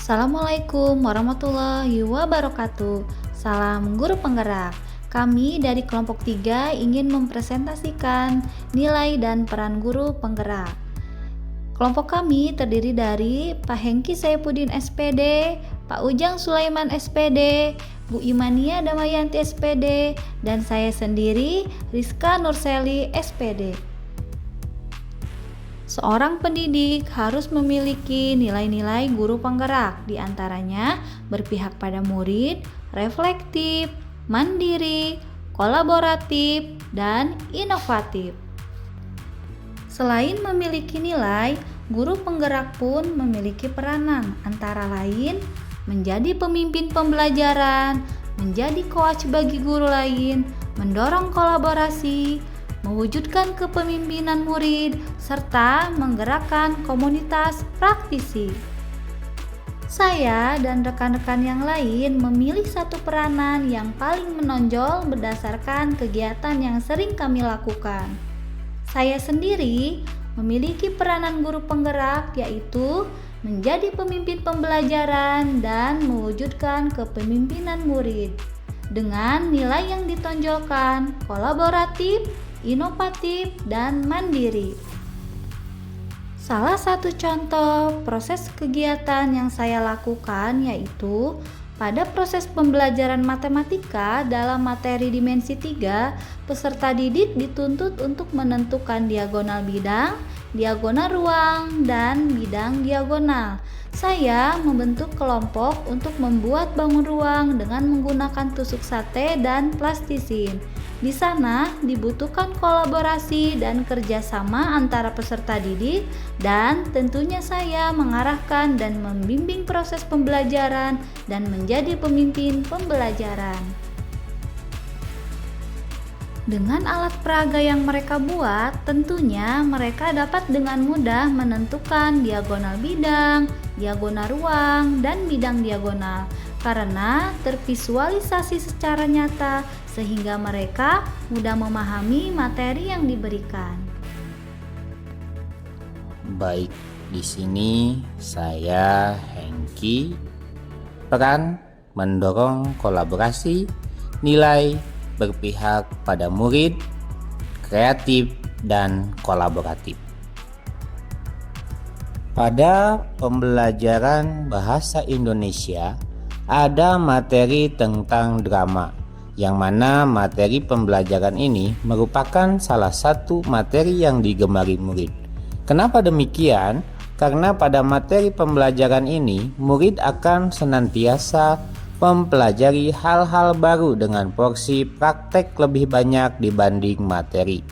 Assalamualaikum warahmatullahi wabarakatuh. Salam guru penggerak. Kami dari kelompok 3 ingin mempresentasikan nilai dan peran guru penggerak. Kelompok kami terdiri dari Pak Hengki Saifuddin SPD, Pak Ujang Sulaiman SPD, Bu Imania Damayanti SPD, dan saya sendiri Rizka Nurseli SPD. Seorang pendidik harus memiliki nilai-nilai guru penggerak, diantaranya berpihak pada murid, reflektif, mandiri, kolaboratif, dan inovatif. Selain memiliki nilai, guru penggerak pun memiliki peranan, antara lain menjadi pemimpin pembelajaran, menjadi coach bagi guru lain, mendorong kolaborasi, mewujudkan kepemimpinan murid, serta menggerakkan komunitas praktisi. Saya dan rekan-rekan yang lain memilih satu peranan yang paling menonjol berdasarkan kegiatan yang sering kami lakukan. Saya sendiri memiliki peranan guru penggerak, yaitu menjadi pemimpin pembelajaran dan mewujudkan kepemimpinan murid dengan nilai yang ditonjolkan kolaboratif, inovatif, dan mandiri. Salah satu contoh proses kegiatan yang saya lakukan yaitu pada proses pembelajaran matematika dalam materi dimensi 3, peserta didik dituntut untuk menentukan diagonal bidang, diagonal ruang, dan bidang diagonal. Saya membentuk kelompok untuk membuat bangun ruang dengan menggunakan tusuk sate dan plastisin. Di sana dibutuhkan kolaborasi dan kerjasama antara peserta didik, dan tentunya saya mengarahkan dan membimbing proses pembelajaran dan menjadi pemimpin pembelajaran. Dengan alat peraga yang mereka buat, tentunya mereka dapat dengan mudah menentukan diagonal bidang, diagonal ruang, dan bidang diagonal karena tervisualisasi secara nyata sehingga mereka mudah memahami materi yang diberikan. Baik, di sini saya Hengki, peran mendorong kolaborasi, nilai berpihak pada murid, kreatif, dan kolaboratif. Pada pembelajaran bahasa Indonesia ada materi tentang drama, yang mana materi pembelajaran ini merupakan salah satu materi yang digemari murid. Kenapa demikian? Karena pada materi pembelajaran ini murid akan senantiasa mempelajari hal-hal baru dengan porsi praktek lebih banyak dibanding materi.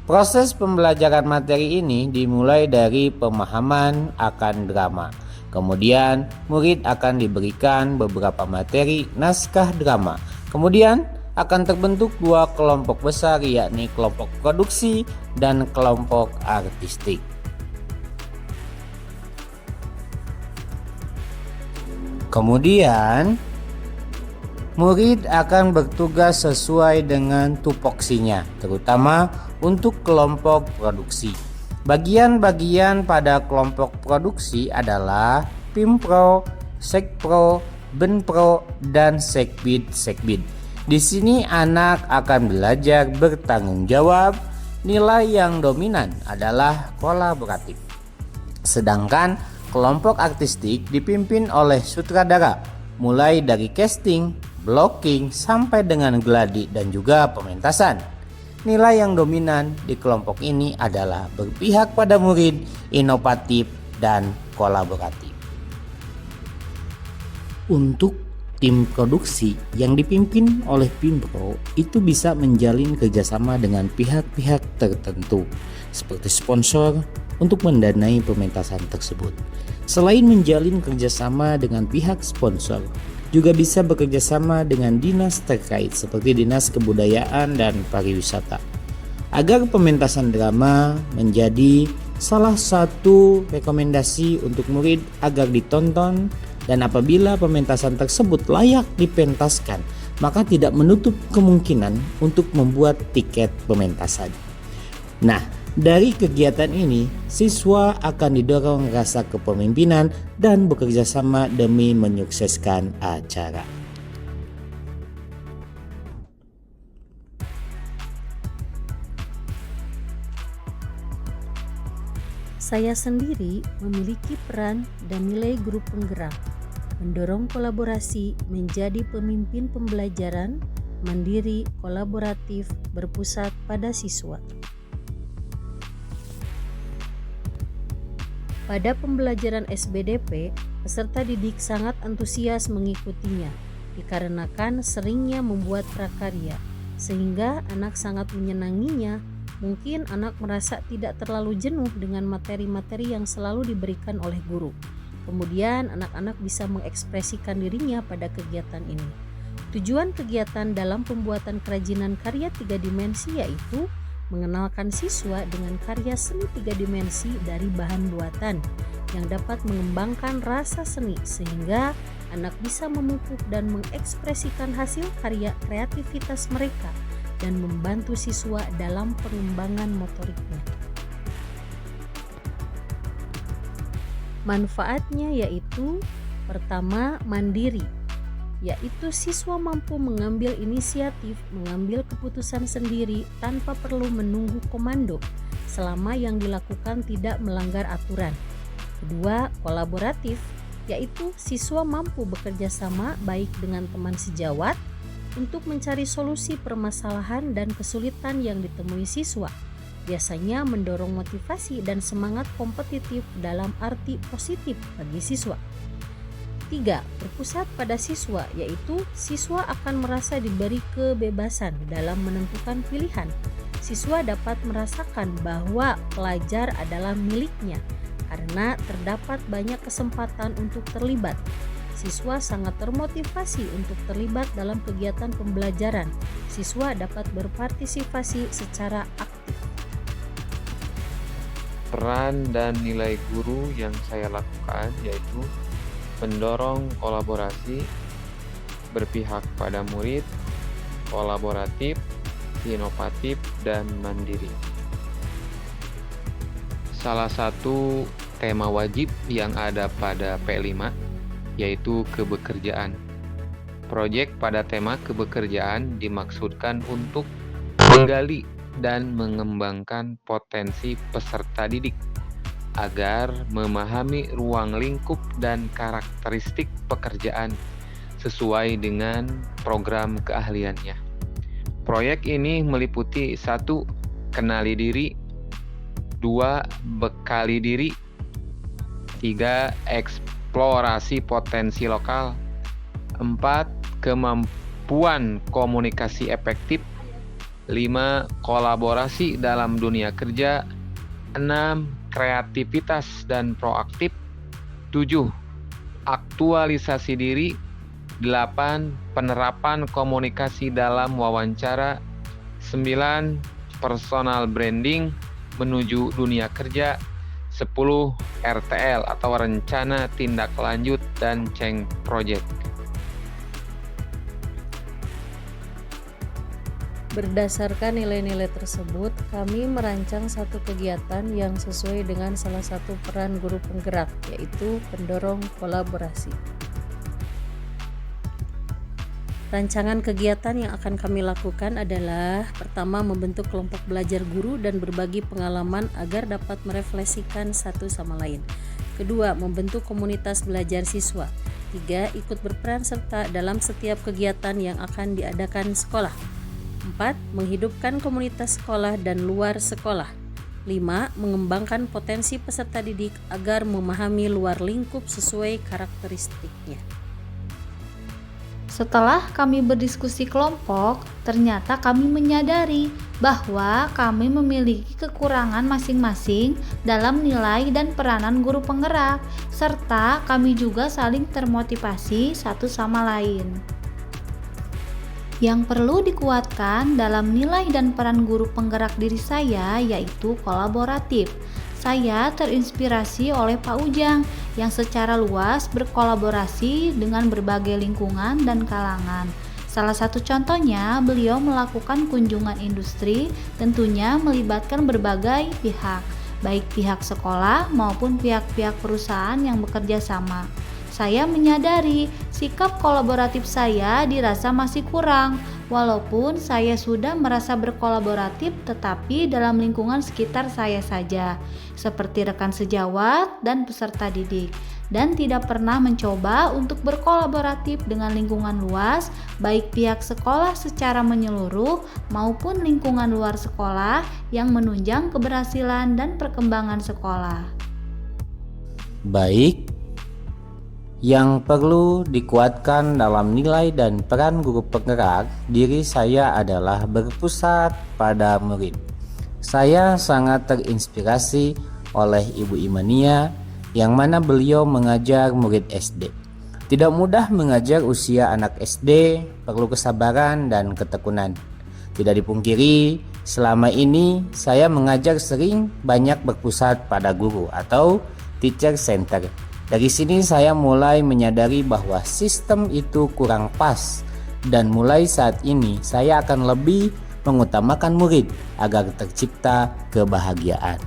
Proses pembelajaran materi ini dimulai dari pemahaman akan drama. Kemudian murid akan diberikan beberapa materi naskah drama. Kemudian akan terbentuk dua kelompok besar, yakni kelompok produksi dan kelompok artistik. Kemudian murid akan bertugas sesuai dengan tupoksinya, terutama untuk kelompok produksi. Bagian-bagian pada kelompok produksi adalah Pimpro, Sekpro, Benpro, dan Sekbid. Di sini anak akan belajar bertanggung jawab. Nilai yang dominan adalah kolaboratif. Sedangkan kelompok artistik dipimpin oleh sutradara, mulai dari casting, blocking, sampai dengan gladi dan juga pementasan. Nilai yang dominan di kelompok ini adalah berpihak pada murid, inovatif, dan kolaboratif. Untuk tim produksi yang dipimpin oleh Pimpro itu bisa menjalin kerjasama dengan pihak-pihak tertentu seperti sponsor untuk mendanai pementasan tersebut. Selain menjalin kerjasama dengan pihak sponsor, juga bisa bekerjasama dengan dinas terkait seperti Dinas Kebudayaan dan Pariwisata agar pementasan drama menjadi salah satu rekomendasi untuk murid agar ditonton, dan apabila pementasan tersebut layak dipentaskan maka tidak menutup kemungkinan untuk membuat tiket pementasan. Nah, Dari kegiatan ini, siswa akan didorong rasa kepemimpinan dan bekerja sama demi menyukseskan acara. Saya sendiri memiliki peran dan nilai guru penggerak, mendorong kolaborasi menjadi pemimpin pembelajaran, mandiri, kolaboratif, berpusat pada siswa. Pada pembelajaran SBDP, peserta didik sangat antusias mengikutinya, dikarenakan seringnya membuat prakarya, sehingga anak sangat menyenanginya. Mungkin anak merasa tidak terlalu jenuh dengan materi-materi yang selalu diberikan oleh guru. Kemudian anak-anak bisa mengekspresikan dirinya pada kegiatan ini. Tujuan kegiatan dalam pembuatan kerajinan karya 3 dimensi yaitu mengenalkan siswa dengan karya seni 3 dimensi dari bahan buatan yang dapat mengembangkan rasa seni sehingga anak bisa memupuk dan mengekspresikan hasil karya kreativitas mereka dan membantu siswa dalam pengembangan motoriknya. Manfaatnya yaitu pertama, mandiri, yaitu siswa mampu mengambil inisiatif, mengambil keputusan sendiri tanpa perlu menunggu komando selama yang dilakukan tidak melanggar aturan. Kedua, kolaboratif, yaitu siswa mampu bekerja sama baik dengan teman sejawat untuk mencari solusi permasalahan dan kesulitan yang ditemui siswa, biasanya mendorong motivasi dan semangat kompetitif dalam arti positif bagi siswa. 3. Berpusat pada siswa, yaitu siswa akan merasa diberi kebebasan dalam menentukan pilihan. Siswa dapat merasakan bahwa pelajar adalah miliknya karena terdapat banyak kesempatan untuk terlibat. Siswa sangat termotivasi untuk terlibat dalam kegiatan pembelajaran. Siswa dapat berpartisipasi secara aktif. Peran dan nilai guru yang saya lakukan yaitu mendorong kolaborasi, berpihak pada murid, kolaboratif, inovatif, dan mandiri. Salah satu tema wajib yang ada pada P5 yaitu kebekerjaan. Proyek pada tema kebekerjaan dimaksudkan untuk menggali dan mengembangkan potensi peserta didik agar memahami ruang lingkup dan karakteristik pekerjaan sesuai dengan program keahliannya. Proyek ini meliputi 1. Kenali diri, 2. Bekali diri, 3. Eksplorasi potensi lokal, 4. Kemampuan komunikasi efektif, 5. Kolaborasi dalam dunia kerja, 6. Kreativitas dan proaktif, 7. Aktualisasi diri, 8. Penerapan komunikasi dalam wawancara, 9. Personal branding menuju dunia kerja, 10. RTL atau rencana tindak lanjut dan change project. Berdasarkan nilai-nilai tersebut, kami merancang satu kegiatan yang sesuai dengan salah satu peran guru penggerak, yaitu pendorong kolaborasi. Rancangan kegiatan yang akan kami lakukan adalah: pertama, membentuk kelompok belajar guru dan berbagi pengalaman agar dapat merefleksikan satu sama lain. Kedua, membentuk komunitas belajar siswa. 3. Ikut berperan serta dalam setiap kegiatan yang akan diadakan sekolah. 4. Menghidupkan komunitas sekolah dan luar sekolah. 5. Mengembangkan potensi peserta didik agar memahami luar lingkup sesuai karakteristiknya. Setelah kami berdiskusi kelompok, ternyata kami menyadari bahwa kami memiliki kekurangan masing-masing dalam nilai dan peranan guru penggerak, serta kami juga saling termotivasi satu sama lain. Yang perlu dikuatkan dalam nilai dan peran guru penggerak diri saya yaitu kolaboratif. Saya terinspirasi oleh Pak Ujang yang secara luas berkolaborasi dengan berbagai lingkungan dan kalangan. Salah satu contohnya, beliau melakukan kunjungan industri, tentunya melibatkan berbagai pihak, baik pihak sekolah maupun pihak-pihak perusahaan yang bekerja sama. Saya menyadari sikap kolaboratif saya dirasa masih kurang, walaupun saya sudah merasa berkolaboratif tetapi dalam lingkungan sekitar saya saja, seperti rekan sejawat dan peserta didik, dan tidak pernah mencoba untuk berkolaboratif dengan lingkungan luas, baik pihak sekolah secara menyeluruh maupun lingkungan luar sekolah yang menunjang keberhasilan dan perkembangan sekolah. Baik, yang perlu dikuatkan dalam nilai dan peran guru penggerak diri saya adalah berpusat pada murid. Saya sangat terinspirasi oleh Ibu Imania yang mana beliau mengajar murid SD. Tidak mudah mengajar usia anak SD, perlu kesabaran dan ketekunan. Tidak dipungkiri, selama ini saya mengajar sering banyak berpusat pada guru atau teacher center. Dari sini saya mulai menyadari bahwa sistem itu kurang pas, dan mulai saat ini saya akan lebih mengutamakan murid agar tercipta kebahagiaan.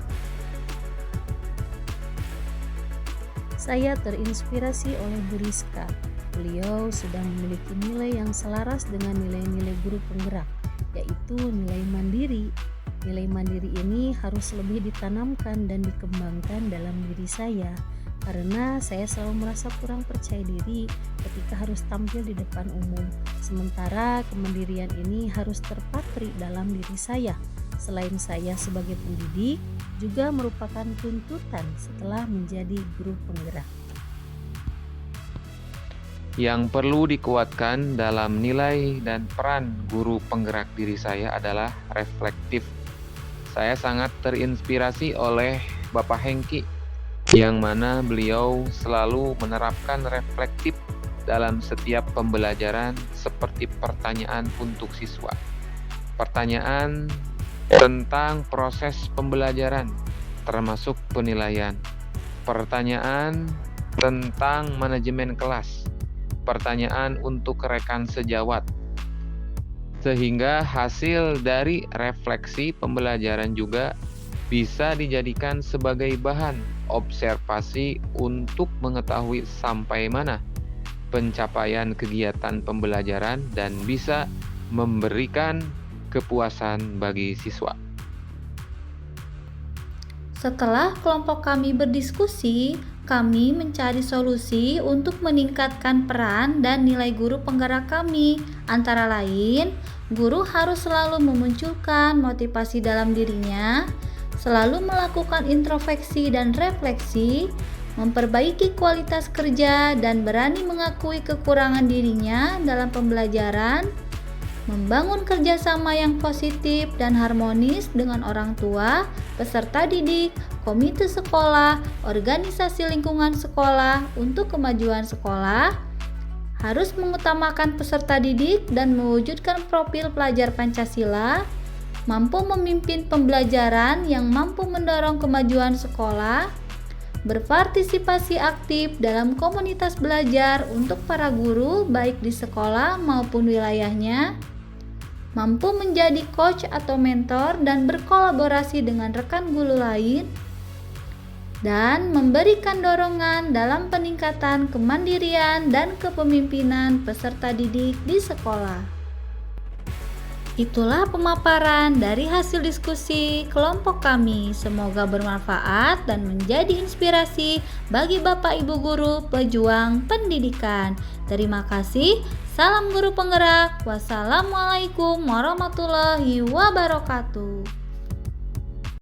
Saya terinspirasi oleh Bu Rizka. Beliau sudah memiliki nilai yang selaras dengan nilai-nilai guru penggerak, yaitu nilai mandiri. Nilai mandiri ini harus lebih ditanamkan dan dikembangkan dalam diri saya, karena saya selalu merasa kurang percaya diri ketika harus tampil di depan umum. Sementara kemandirian ini harus terpatri dalam diri saya. Selain saya sebagai pendidik, juga merupakan tuntutan setelah menjadi guru penggerak. Yang perlu dikuatkan dalam nilai dan peran guru penggerak diri saya adalah reflektif. Saya sangat terinspirasi oleh Bapak Hengki, yang mana beliau selalu menerapkan reflektif dalam setiap pembelajaran seperti pertanyaan untuk siswa, pertanyaan tentang proses pembelajaran termasuk penilaian, pertanyaan tentang manajemen kelas, pertanyaan untuk rekan sejawat, sehingga hasil dari refleksi pembelajaran juga bisa dijadikan sebagai bahan observasi untuk mengetahui sampai mana pencapaian kegiatan pembelajaran dan bisa memberikan kepuasan bagi siswa. Setelah kelompok kami berdiskusi, kami mencari solusi untuk meningkatkan peran dan nilai guru penggerak kami. Antara lain, guru harus selalu memunculkan motivasi dalam dirinya, selalu melakukan introspeksi dan refleksi, memperbaiki kualitas kerja dan berani mengakui kekurangan dirinya dalam pembelajaran, membangun kerjasama yang positif dan harmonis dengan orang tua, peserta didik, komite sekolah, organisasi lingkungan sekolah untuk kemajuan sekolah, harus mengutamakan peserta didik dan mewujudkan profil pelajar Pancasila, mampu memimpin pembelajaran yang mampu mendorong kemajuan sekolah, berpartisipasi aktif dalam komunitas belajar untuk para guru baik di sekolah maupun wilayahnya, mampu menjadi coach atau mentor dan berkolaborasi dengan rekan guru lain, dan memberikan dorongan dalam peningkatan kemandirian dan kepemimpinan peserta didik di sekolah. Itulah pemaparan dari hasil diskusi kelompok kami. Semoga bermanfaat dan menjadi inspirasi bagi Bapak Ibu guru pejuang pendidikan. Terima kasih. Salam guru penggerak. Wassalamualaikum warahmatullahi wabarakatuh.